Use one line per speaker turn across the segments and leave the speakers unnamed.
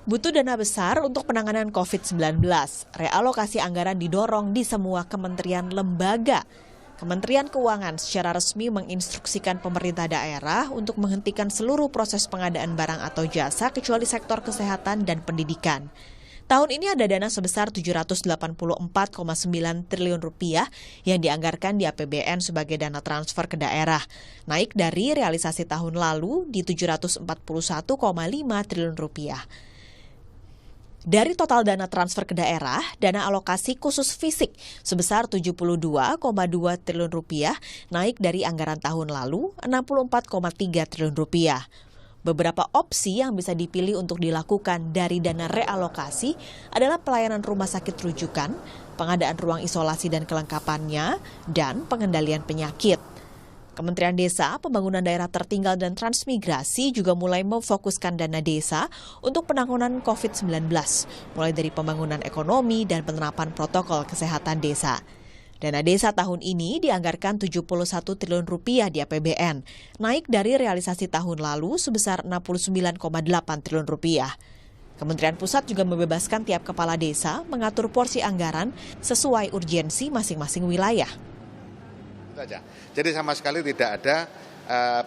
Butuh dana besar untuk penanganan COVID-19. Realokasi anggaran didorong di semua kementerian lembaga. Kementerian Keuangan secara resmi menginstruksikan pemerintah daerah untuk menghentikan seluruh proses pengadaan barang atau jasa kecuali sektor kesehatan dan pendidikan. Tahun ini ada dana sebesar Rp784,9 triliun yang dianggarkan di APBN sebagai dana transfer ke daerah, naik dari realisasi tahun lalu di Rp741,5 triliun. Dari total dana transfer ke daerah, dana alokasi khusus fisik sebesar Rp72,2 triliun naik dari anggaran tahun lalu Rp64,3 triliun. Beberapa opsi yang bisa dipilih untuk dilakukan dari dana realokasi adalah pelayanan rumah sakit rujukan, pengadaan ruang isolasi dan kelengkapannya, dan pengendalian penyakit. Kementerian Desa, Pembangunan Daerah Tertinggal dan Transmigrasi juga mulai memfokuskan dana desa untuk penanganan COVID-19, mulai dari pembangunan ekonomi dan penerapan protokol kesehatan desa. Dana desa tahun ini dianggarkan Rp71 triliun di APBN, naik dari realisasi tahun lalu sebesar Rp69,8 triliun. Kementerian Pusat juga membebaskan tiap kepala desa mengatur porsi anggaran sesuai urgensi masing-masing wilayah.
Jadi sama sekali tidak ada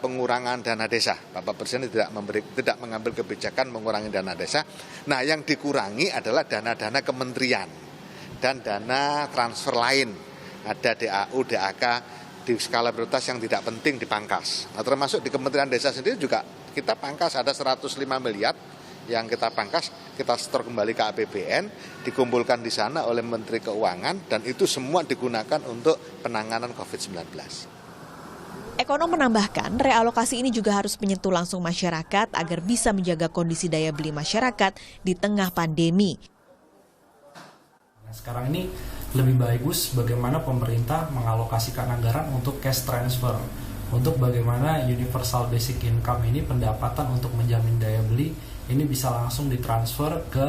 pengurangan dana desa. Bapak Presiden tidak mengambil kebijakan mengurangi dana desa. Nah, yang dikurangi adalah dana-dana kementerian dan dana transfer lain. Ada DAU, DAK di skala prioritas yang tidak penting dipangkas. Nah, termasuk di Kementerian Desa sendiri juga kita pangkas, ada 105 miliar yang kita pangkas, kita setor kembali ke APBN, dikumpulkan di sana oleh Menteri Keuangan, dan itu semua digunakan untuk penanganan COVID-19.
Ekonom menambahkan, realokasi ini juga harus menyentuh langsung masyarakat agar bisa menjaga kondisi daya beli masyarakat di tengah pandemi.
Sekarang ini lebih bagus bagaimana pemerintah mengalokasikan anggaran untuk cash transfer, untuk bagaimana universal basic income ini pendapatan untuk menjamin daya beli ini bisa langsung ditransfer ke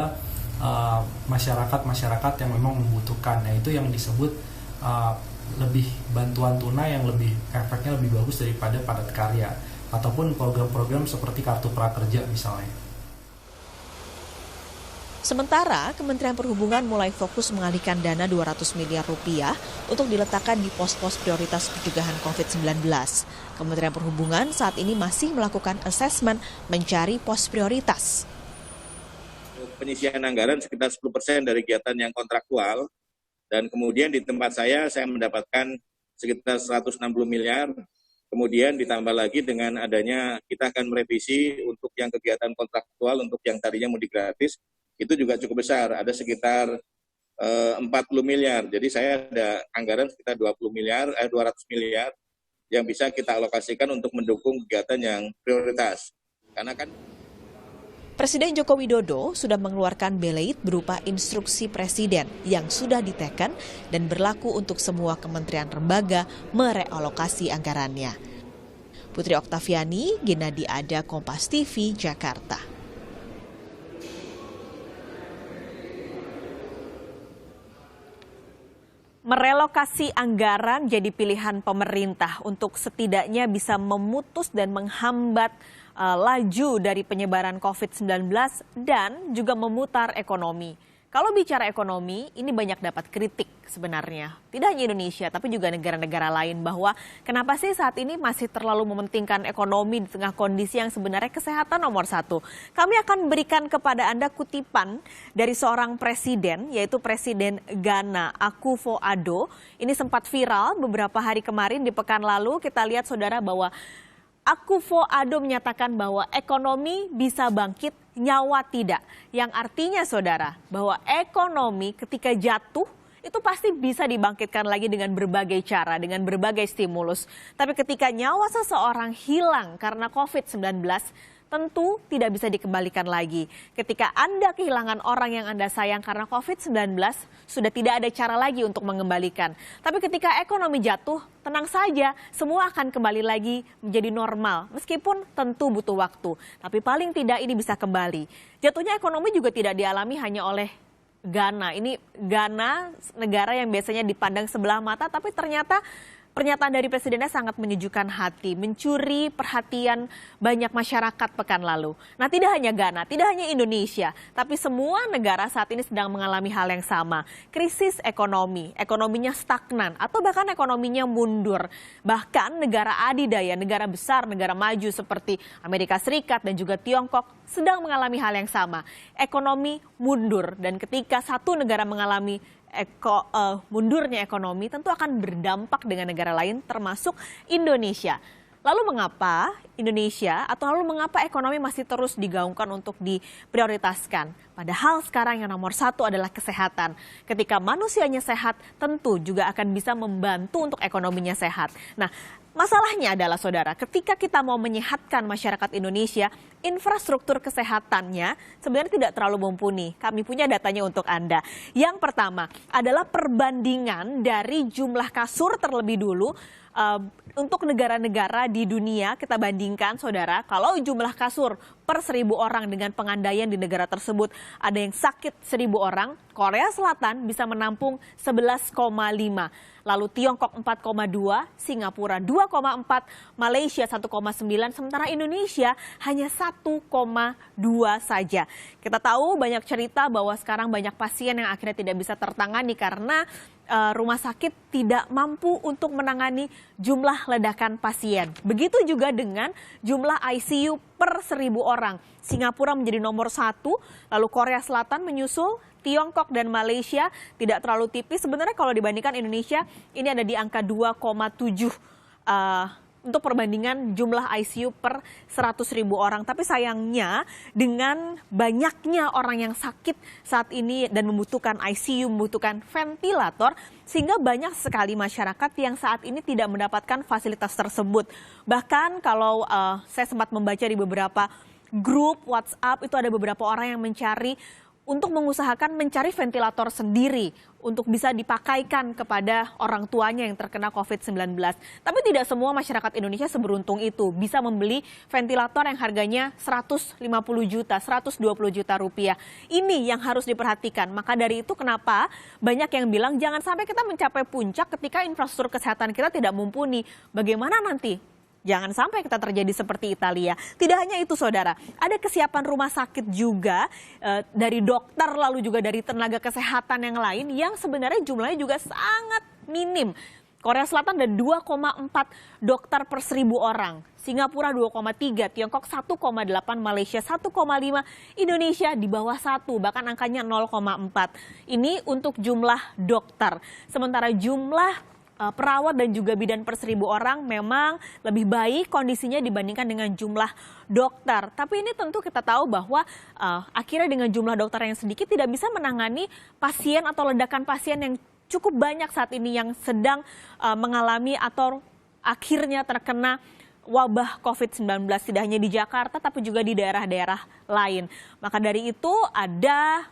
masyarakat yang memang membutuhkan. Nah, itu yang disebut lebih bantuan tunai yang lebih efeknya lebih bagus daripada padat karya ataupun program-program seperti kartu prakerja misalnya.
Sementara, Kementerian Perhubungan mulai fokus mengalihkan dana Rp200 miliar untuk diletakkan di pos-pos prioritas pencegahan COVID-19. Kementerian Perhubungan saat ini masih melakukan asesmen mencari pos prioritas.
Penyisihan anggaran sekitar 10% dari kegiatan yang kontraktual, dan kemudian di tempat saya mendapatkan sekitar 160 miliar, kemudian ditambah lagi dengan adanya kita akan merevisi untuk yang kegiatan kontraktual, untuk yang tadinya mudik gratis, itu juga cukup besar, ada sekitar 40 miliar. Jadi saya ada anggaran sekitar 200 miliar yang bisa kita alokasikan untuk mendukung kegiatan yang prioritas. Karena kan
Presiden Joko Widodo sudah mengeluarkan beleit berupa instruksi presiden yang sudah diteken dan berlaku untuk semua kementerian lembaga merealokasi anggarannya. Putri Oktaviani, Genadi Ada, Kompas TV, Jakarta. Merelokasi anggaran jadi pilihan pemerintah untuk setidaknya bisa memutus dan menghambat laju dari penyebaran COVID-19 dan juga memutar ekonomi. Kalau bicara ekonomi, ini banyak dapat kritik sebenarnya. Tidak hanya Indonesia, tapi juga negara-negara lain bahwa kenapa sih saat ini masih terlalu mementingkan ekonomi di tengah kondisi yang sebenarnya kesehatan nomor satu. Kami akan berikan kepada Anda kutipan dari seorang presiden, yaitu Presiden Ghana, Akufo-Addo. Ini sempat viral beberapa hari kemarin di pekan lalu. Kita lihat saudara bahwa Akufo-Addo menyatakan bahwa ekonomi bisa bangkit, nyawa tidak. Yang artinya saudara bahwa ekonomi ketika jatuh itu pasti bisa dibangkitkan lagi dengan berbagai cara, dengan berbagai stimulus. Tapi ketika nyawa seseorang hilang karena COVID-19, tentu tidak bisa dikembalikan lagi. Ketika Anda kehilangan orang yang Anda sayang karena COVID-19, sudah tidak ada cara lagi untuk mengembalikan. Tapi ketika ekonomi jatuh, tenang saja, semua akan kembali lagi menjadi normal. Meskipun tentu butuh waktu, tapi paling tidak ini bisa kembali. Jatuhnya ekonomi juga tidak dialami hanya oleh Ghana. Ini Ghana, negara yang biasanya dipandang sebelah mata, tapi ternyata Pernyataan dari Presidennya sangat menyejukkan hati, mencuri perhatian banyak masyarakat pekan lalu. Nah, tidak hanya Ghana, tidak hanya Indonesia, tapi semua negara saat ini sedang mengalami hal yang sama. Krisis ekonomi, ekonominya stagnan, atau bahkan ekonominya mundur. Bahkan negara adidaya, negara besar, negara maju seperti Amerika Serikat dan juga Tiongkok sedang mengalami hal yang sama. Ekonomi mundur, dan ketika satu negara mengalami mundurnya ekonomi tentu akan berdampak dengan negara lain termasuk Indonesia. Lalu mengapa Indonesia atau lalu mengapa ekonomi masih terus digaungkan untuk diprioritaskan? Padahal sekarang yang nomor satu adalah kesehatan. Ketika manusianya sehat tentu juga akan bisa membantu untuk ekonominya sehat. Nah, masalahnya adalah saudara, ketika kita mau menyehatkan masyarakat Indonesia, infrastruktur kesehatannya sebenarnya tidak terlalu mumpuni. Kami punya datanya untuk Anda. Yang pertama adalah perbandingan dari jumlah kasur terlebih dulu. Untuk negara-negara di dunia kita bandingkan saudara, kalau jumlah kasur per 1.000 orang dengan pengandaian di negara tersebut ada yang sakit 1.000 orang, Korea Selatan bisa menampung 11,5, lalu Tiongkok 4,2, Singapura 2,4, Malaysia 1,9, sementara Indonesia hanya 1,2 saja. Kita tahu banyak cerita bahwa sekarang banyak pasien yang akhirnya tidak bisa tertangani karena rumah sakit tidak mampu untuk menangani jumlah ledakan pasien. Begitu juga dengan jumlah ICU per 1.000 orang. Singapura menjadi nomor 1, lalu Korea Selatan menyusul, Tiongkok dan Malaysia tidak terlalu tipis. Sebenarnya kalau dibandingkan Indonesia, ini ada di angka 2,7 untuk perbandingan jumlah ICU per 100.000 orang. Tapi sayangnya dengan banyaknya orang yang sakit saat ini dan membutuhkan ICU, membutuhkan ventilator, sehingga banyak sekali masyarakat yang saat ini tidak mendapatkan fasilitas tersebut. Bahkan kalau saya sempat membaca di beberapa grup WhatsApp, itu ada beberapa orang yang mencari untuk mengusahakan mencari ventilator sendiri untuk bisa dipakaikan kepada orang tuanya yang terkena COVID-19. Tapi tidak semua masyarakat Indonesia seberuntung itu bisa membeli ventilator yang harganya 150 juta, 120 juta rupiah. Ini yang harus diperhatikan. Maka dari itu kenapa banyak yang bilang jangan sampai kita mencapai puncak ketika infrastruktur kesehatan kita tidak mumpuni. Bagaimana nanti? Jangan sampai kita terjadi seperti Italia. Tidak hanya itu saudara, ada kesiapan rumah sakit juga dari dokter lalu juga dari tenaga kesehatan yang lain yang sebenarnya jumlahnya juga sangat minim. Korea Selatan ada 2,4 dokter per 1.000 orang, Singapura 2,3, Tiongkok 1,8, Malaysia 1,5, Indonesia di bawah 1, bahkan angkanya 0,4. Ini untuk jumlah dokter. Sementara jumlah perawat dan juga bidan per 1.000 orang memang lebih baik kondisinya dibandingkan dengan jumlah dokter. Tapi ini tentu kita tahu bahwa akhirnya dengan jumlah dokter yang sedikit tidak bisa menangani pasien atau ledakan pasien yang cukup banyak saat ini yang sedang mengalami atau akhirnya terkena wabah COVID-19, tidak hanya di Jakarta tapi juga di daerah-daerah lain. Maka dari itu ada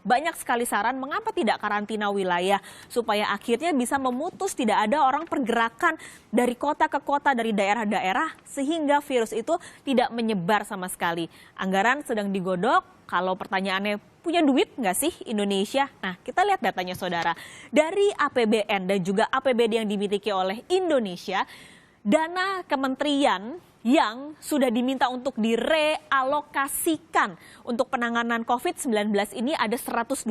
banyak sekali saran mengapa tidak karantina wilayah supaya akhirnya bisa memutus tidak ada orang pergerakan dari kota ke kota, dari daerah-daerah sehingga virus itu tidak menyebar sama sekali. Anggaran sedang digodok. Kalau pertanyaannya punya duit nggak sih Indonesia? Nah, kita lihat datanya saudara. Dari APBN dan juga APBD yang dimiliki oleh Indonesia, dana kementerian yang sudah diminta untuk direalokasikan untuk penanganan COVID-19 ini ada 121,3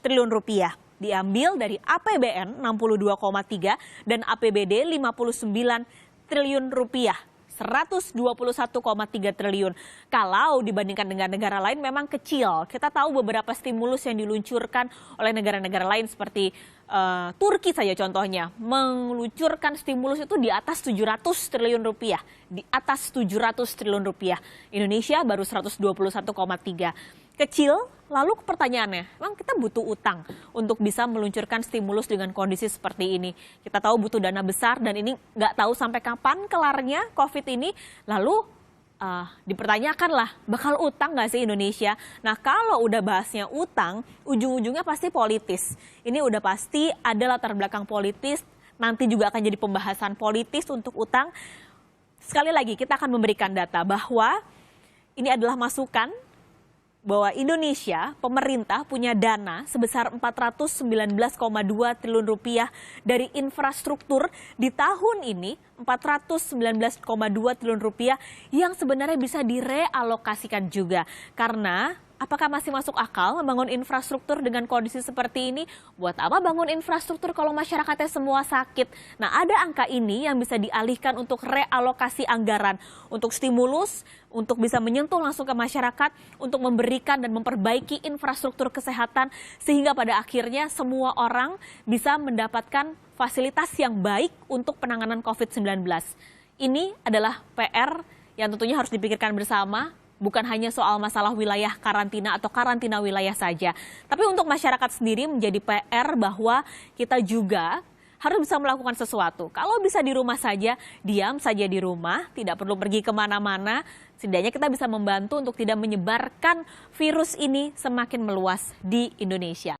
triliun rupiah. Diambil dari APBN 62,3 dan APBD 59 triliun rupiah. 121,3 triliun. Kalau dibandingkan dengan negara lain memang kecil. Kita tahu beberapa stimulus yang diluncurkan oleh negara-negara lain seperti Turki saja contohnya. Meluncurkan stimulus itu di atas 700 triliun rupiah. Di atas 700 triliun rupiah. Indonesia baru 121,3. Kecil, lalu pertanyaannya, memang kita butuh utang untuk bisa meluncurkan stimulus dengan kondisi seperti ini. Kita tahu butuh dana besar dan ini nggak tahu sampai kapan kelarnya COVID ini. Lalu dipertanyakanlah, bakal utang nggak sih Indonesia? Nah kalau udah bahasnya utang, ujung-ujungnya pasti politis. Ini udah pasti ada latar belakang politis, nanti juga akan jadi pembahasan politis untuk utang. Sekali lagi kita akan memberikan data bahwa ini adalah masukan bahwa Indonesia, pemerintah punya dana sebesar 419,2 triliun rupiah dari infrastruktur di tahun ini, 419,2 triliun rupiah yang sebenarnya bisa direalokasikan juga. Karena apakah masih masuk akal membangun infrastruktur dengan kondisi seperti ini? Buat apa bangun infrastruktur kalau masyarakatnya semua sakit? Nah, ada angka ini yang bisa dialihkan untuk realokasi anggaran, untuk stimulus, untuk bisa menyentuh langsung ke masyarakat, untuk memberikan dan memperbaiki infrastruktur kesehatan, sehingga pada akhirnya semua orang bisa mendapatkan fasilitas yang baik untuk penanganan COVID-19. Ini adalah PR yang tentunya harus dipikirkan bersama. Bukan hanya soal masalah wilayah karantina atau karantina wilayah saja. Tapi untuk masyarakat sendiri menjadi PR bahwa kita juga harus bisa melakukan sesuatu. Kalau bisa di rumah saja, diam saja di rumah, tidak perlu pergi kemana-mana. Setidaknya kita bisa membantu untuk tidak menyebarkan virus ini semakin meluas di Indonesia.